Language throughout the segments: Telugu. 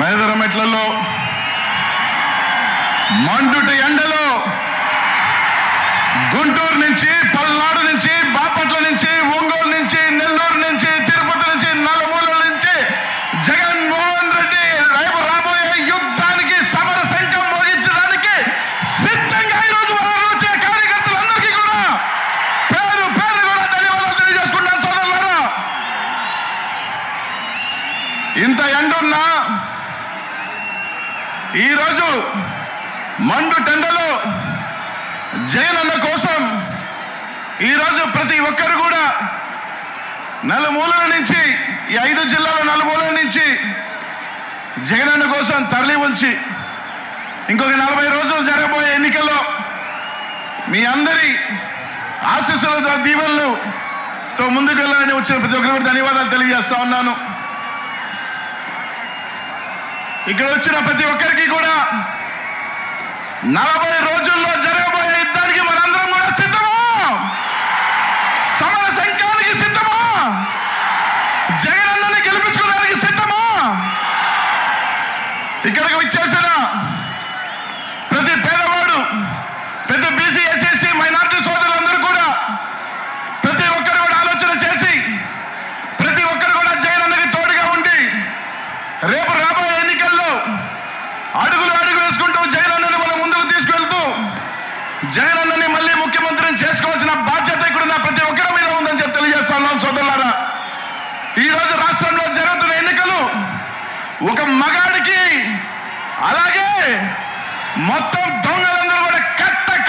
మేదరమెట్లలో మండుటి ఎండలో గుంటూరు నుంచి, పల్నాడు నుంచి, బాపట్ల నుంచి, ఒంగోలు నుంచి, నెల్లూరు నుంచి, తిరుపతి నుంచి, నలుమూలల నుంచి జగన్మోహన్ రెడ్డి రేపు రాబోయే యుద్ధానికి సమర శంఖం మోగించడానికి సిద్ధంగా ఈరోజు వచ్చే కార్యకర్తలందరికీ కూడా పేరు పేరు కూడా ధన్యవాదాలు తెలియజేసుకుంటాను సోదరులారా. ఇంత ఎండున్నా ఈరోజు మండు టెండలో జగనన్న కోసం ఈరోజు ప్రతి ఒక్కరు కూడా నలుమూలల నుంచి, ఈ 5 జిల్లాల నలుమూలల నుంచి జగనన్న కోసం తరలి వచ్చి ఇంకొక 40 రోజులు జరగబోయే ఎన్నికల్లో మీ అందరి ఆశీస్సులతో, దీవెనలతో ముందుకు వెళ్ళాలని వచ్చిన ప్రతి ఒక్కరికి ధన్యవాదాలు తెలియజేస్తా ఉన్నాను. ఇక్కడ వచ్చిన ప్రతి ఒక్కరికి కూడా 40 రోజుల్లో జరగబోయే యుద్ధానికి మనందరం కూడా సిద్ధమా? సమర శంఖానికి సిద్ధమా? జగనన్నని గెలిపించుకోవడానికి సిద్ధమా? ఇక్కడికి వచ్చేసిన ప్రతి పేదవాడు, ప్రతి బీసీ, ఎస్సీ, మైనారిటీ సోదరులందరూ కూడా ప్రతి ఒక్కరు కూడా ఆలోచన చేసి ప్రతి ఒక్కరు కూడా జగనన్నకి తోడుగా ఉండి రేపు రాబోయే ఎన్నికల్లో అడుగులు వేసుకుంటూ జగనన్నని మనం ముందుకు తీసుకెళ్తూ జగనన్నని మళ్ళీ ముఖ్యమంత్రిని చేసుకోవాల్సిన బాధ్యత ఇక్కడున్న ప్రతి ఒక్కరి మీద ఉందని చెప్పి తెలియజేస్తా ఉన్నాం సోదరులారా. ఈరోజు రాష్ట్రంలో జరుగుతున్న ఎన్నికలు ఒక మగాడికి, అలాగే మొత్తం దొంగలందరూ కూడా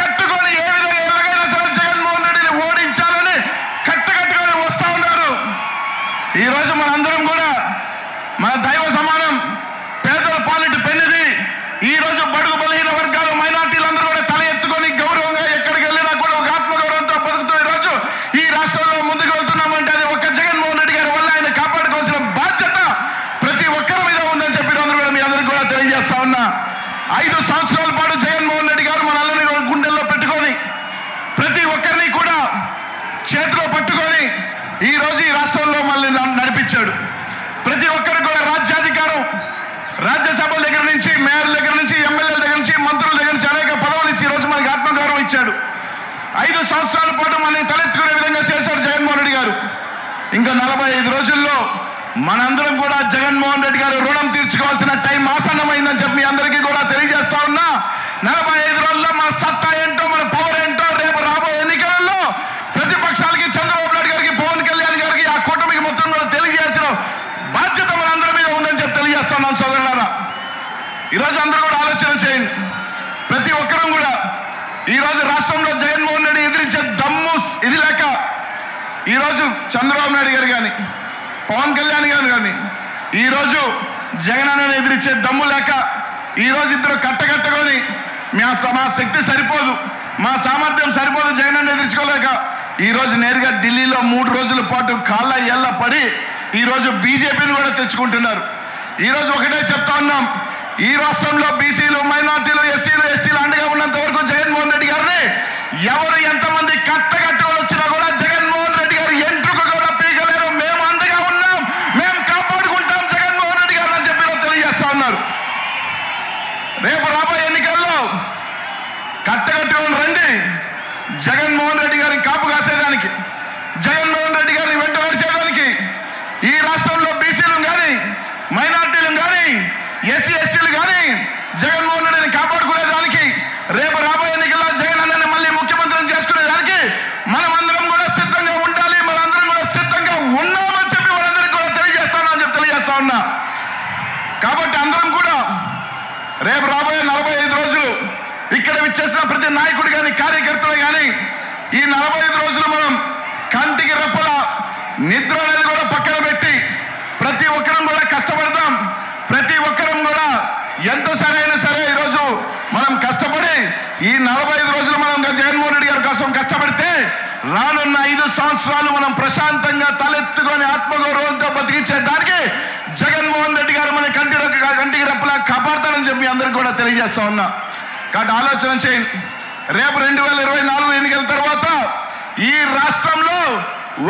కట్టుకొని ఏ విధంగా ఎలాగైనా సరే జగన్మోహన్ రెడ్డిని ఓడించాలని కట్టుకొని వస్తా ఉన్నారు. ఈరోజు మనందరం కూడా మన దైవ సమానం, పేదల పాలిటి పెన్నిది, ఈ రోజు బడుగు బలహీన వర్గాలు, మైనార్టీలందరూ కూడా తల ఎత్తుకొని గౌరవంగా ఎక్కడికి వెళ్ళినా కూడా ఒక ఆత్మగౌరవంతో బతుకుతూ ఈరోజు ఈ రాష్ట్రంలో ముందుకు వెళ్తున్నామంటే అది ఒక్క జగన్మోహన్ రెడ్డి గారి వల్ల ఆయన కాపాడుకోవాల్సిన బాధ్యత ప్రతి ఒక్కరి మీద ఉందని చెప్పి అందరూ కూడా మీ అందరికీ కూడా తెలియజేస్తా ఉన్నా. 5 సంవత్సరాల పాటు జగన్మోహన్ రెడ్డి గారు మనల్ని గుండెల్లో పెట్టుకొని ప్రతి ఒక్కరిని కూడా చేతిలో పట్టుకొని ఈ రోజు ఈ రాష్ట్రంలో మళ్ళీ నడిపించాడు. ప్రతి ఒక్కరికి కూడా రాజ్యాధికారం, రాజ్యసభ దగ్గర నుంచి, మేయర్ దగ్గర నుంచి, ఎమ్మెల్యేల దగ్గర నుంచి, మంత్రుల దగ్గర నుంచి అనేక పదవులు ఇచ్చి ఈరోజు మనకి ఆత్మగౌరవం ఇచ్చాడు. 5 సంవత్సరాల పాటు మనల్ని తలెత్తుకునే విధంగా చేశాడు జగన్మోహన్ రెడ్డి గారు. ఇంకా 45 రోజుల్లో మనందరం కూడా జగన్మోహన్ రెడ్డి గారు రుణం తీర్చుకోవాల్సిన టైం ఆసన్నమైందని చెప్పి మీ అందరికీ కూడా తెలియజేస్తా ఉన్నా. 45 రోజుల్లో మన సత్తా ఏంటో, మన పవర్ ఏంటో రేపు రాబోయే ఎన్నికలలో ప్రతిపక్షాలకి, చంద్రబాబు నాయుడు గారికి, పవన్ కళ్యాణ్ గారికి, ఆ కూటమికి మొత్తం కూడా తెలియజేయాల్సిన బాధ్యత మనందరి మీద ఉందని చెప్పి తెలియజేస్తున్నాం సోదరులారా. ఈరోజు అందరూ కూడా ఆలోచన చేయండి. ప్రతి ఒక్కరూ కూడా ఈరోజు రాష్ట్రంలో జగన్మోహన్ రెడ్డి ఎదిరించే దమ్ము ఇది లేక ఈరోజు చంద్రబాబు నాయుడు గారు కానీ, పవన్ కళ్యాణ్ గారు కానీ ఈరోజు జగనన్నను ఎదిరించే దమ్ము లేక ఈరోజు ఇద్దరు కట్టగట్టుకొని మా శక్తి సరిపోదు, మా సామర్థ్యం సరిపోదు జగనన్న ఎదిరించుకోలేక ఈరోజు నేరుగా ఢిల్లీలో 3 రోజుల పాటు కాళ్ళ ఏళ్ళ పడి ఈరోజు బీజేపీని కూడా తెచ్చుకుంటున్నారు. ఈరోజు ఒకటే చెప్తా ఉన్నాం, ఈ రాష్ట్రంలో బీసీలు, మైనార్టీలు, ఎస్సీలు, ఎస్టీలు అండగా ఉన్నంత వరకు జగన్మోహన్ రెడ్డి గారిని ఎవరు ఎంతమంది కట్టగట్టుకొని వచ్చినా కూడా జగన్మోహన్ రెడ్డి గారు ఎంట్రుకు కూడా పీకలేరు. మేము అండగా ఉన్నాం, మేము కాపాడుకుంటాం జగన్మోహన్ రెడ్డి గారు అని చెప్పి తెలియజేస్తా ఉన్నారు. రేపు రాబోయే ఎన్నికల్లో కట్టగట్టుకొని రండి, జగన్మోహన్ రెడ్డి గారిని కాపు కాసేదానికి, జగన్మోహన్ రెడ్డి గారిని వెంట నడిచేదానికి, ఈ రాష్ట్రంలో బీసీలు కానీ, మైనార్టీలు కానీ, ఎస్సీ ఎస్టీలు కానీ జగన్మోహన్ రెడ్డిని కాపాడుకునేదానికి, రేపు రాబోయే ఎన్నికల్లో జగనన్నని మళ్ళీ ముఖ్యమంత్రిని చేసుకునేదానికి మనమందరం కూడా సిద్ధంగా ఉండాలి. మనందరం కూడా సిద్ధంగా ఉన్నామని చెప్పి మనందరికీ కూడా తెలియజేస్తానని చెప్పి తెలియజేస్తా ఉన్నా. కాబట్టి అందరం కూడా రేపు రాబోయే 45 రోజులు ఇక్కడ విచ్చేసిన ప్రతి నాయకుడు కానీ, కార్యకర్తలు కానీ ఈ 45 రోజులు మనం కంటికి రెప్పల నిద్ర అనేది కూడా పక్కన పెట్టి ప్రతి ఒక్కరం కూడా కష్టపడదాం. ప్రతి ఒక్కరం కూడా ఎంత సరైన సరే ఈరోజు మనం కష్టపడి ఈ 45 రోజులు మనం జగన్మోహన్ రెడ్డి గారి కోసం కష్టపడితే రానున్న 5 సంవత్సరాలు మనం ప్రశాంతంగా తలెత్తుకొని ఆత్మగౌరవంతో బతికించే దానికి జగన్మోహన్ రెడ్డి గారు మన కంటికి రెప్పలా కాపాడతానని చెప్పి అందరికీ కూడా తెలియజేస్తా ఉన్నా. కాబట్టి ఆలోచన చేయండి. రేపు 2024 ఎన్నికల తర్వాత ఈ రాష్ట్రంలో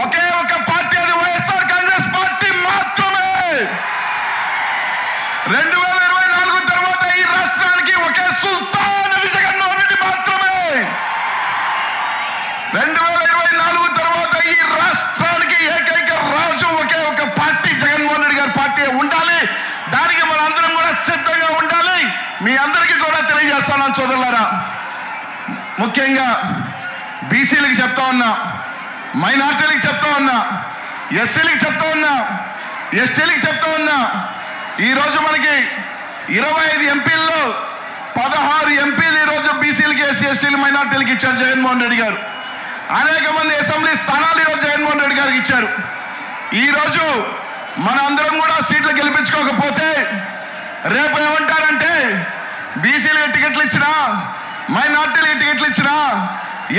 ఒకే ఒక పార్టీ, అది వైఎస్ఆర్ కాంగ్రెస్ పార్టీ మాత్రమే. 2024 తర్వాత ఈ రాష్ట్రానికి ఒకే సుల్తాన్ అది జగన్మోహన్ రెడ్డి మాత్రమే. 2024 తర్వాత ఈ రాష్ట్రానికి ఏకైక రాజు ఒకే ఒక పార్టీ జగన్మోహన్ రెడ్డి గారి పార్టీ ఉండాలి. దానికి మనందరం కూడా సిద్ధంగా ఉండాలి. మీ అందరికీ కూడా తెలియజేస్తున్నాను సోదరులారా. ముఖ్యంగా బీసీలకు చెప్తా ఉన్నా, మైనార్టీలకు చెప్తా ఉన్నా, ఎస్సీలకు చెప్తా ఉన్నా, ఎస్టీలకు చెప్తా ఉన్నా. ఈరోజు మనకి 25 ఎంపీల్లో 16 ఎంపీలు ఈరోజు బీసీలకి, ఎస్సీ ఎస్టీలు, మైనార్టీలకు ఇచ్చారు జగన్మోహన్ రెడ్డి గారు. అనేక మంది అసెంబ్లీ స్థానాలు ఈరోజు జగన్మోహన్ రెడ్డి గారికి ఇచ్చారు. ఈరోజు మన అందరం కూడా సీట్లు గెలిపించుకోకపోతే రేపు ఏమంటారంటే బీసీలకు టికెట్లు ఇచ్చినా, మైనార్టీలకు టికెట్లు ఇచ్చినా,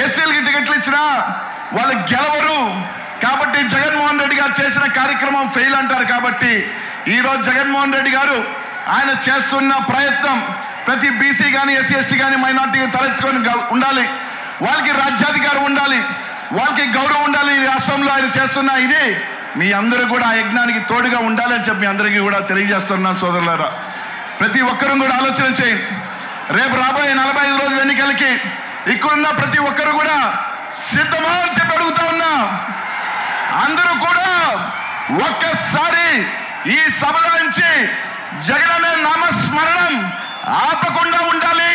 ఎస్సీలకి టికెట్లు ఇచ్చినా వాళ్ళు గెలవరు. కాబట్టి జగన్మోహన్ రెడ్డి గారు చేసిన కార్యక్రమం ఫెయిల్ అంటారు. కాబట్టి ఈరోజు జగన్మోహన్ రెడ్డి గారు ఆయన చేస్తున్న ప్రయత్నం ప్రతి బీసీ కానీ, ఎస్సీ ఎస్టీ కానీ, మైనార్టీ తలెత్తుకొని ఉండాలి. వాళ్ళకి రాజ్యాధికారం ఉండాలి, వాళ్ళకి గౌరవం ఉండాలి. ఈ రాష్ట్రంలో ఆయన చేస్తున్న ఇది మీ అందరూ కూడా ఆ యజ్ఞానికి తోడుగా ఉండాలని చెప్పి మీ అందరికీ కూడా తెలియజేస్తున్నాను సోదరులారా. ప్రతి ఒక్కరూ కూడా ఆలోచన చేయండి. రేపు రాబోయే 45 రోజుల ఎన్నికలకి ఇక్కడున్న ప్రతి ఒక్కరు కూడా సిద్ధమా అని చెప్పి అడుగుతా ఉన్నా. అందరూ కూడా ఒక్కసారి ఈ సభల నుంచి జగన్ అనే నామస్మరణం ఆపకుండా ఉండాలి.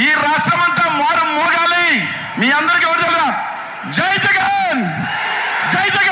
ఈ రాష్ట్రం అంతా మారు మోగాలి. మీ అందరికీ ఎవరు తెలుసా? జై జగన్, జై జగన్.